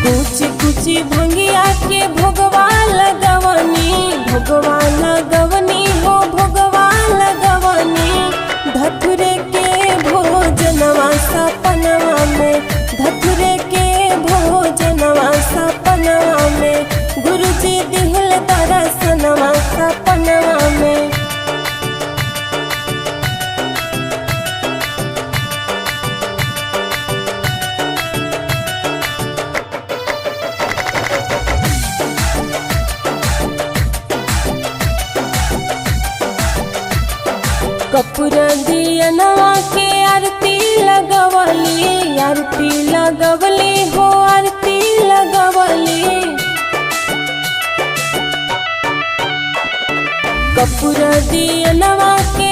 कुछ कुछ भंगिया के भोगवा लगवनी, भोगवा लगवनी हो भोगवा लगवनी। धतुरे के भोजनवा सपनवा में, धतुरे के भोजनवा सपनवा में। गुरुजी दिहल दर्शनवा सपनवा में। कपूर दियनवा के आरती लगवली, आरती लगवली हो आरती लगवली। कपूर दियनवा के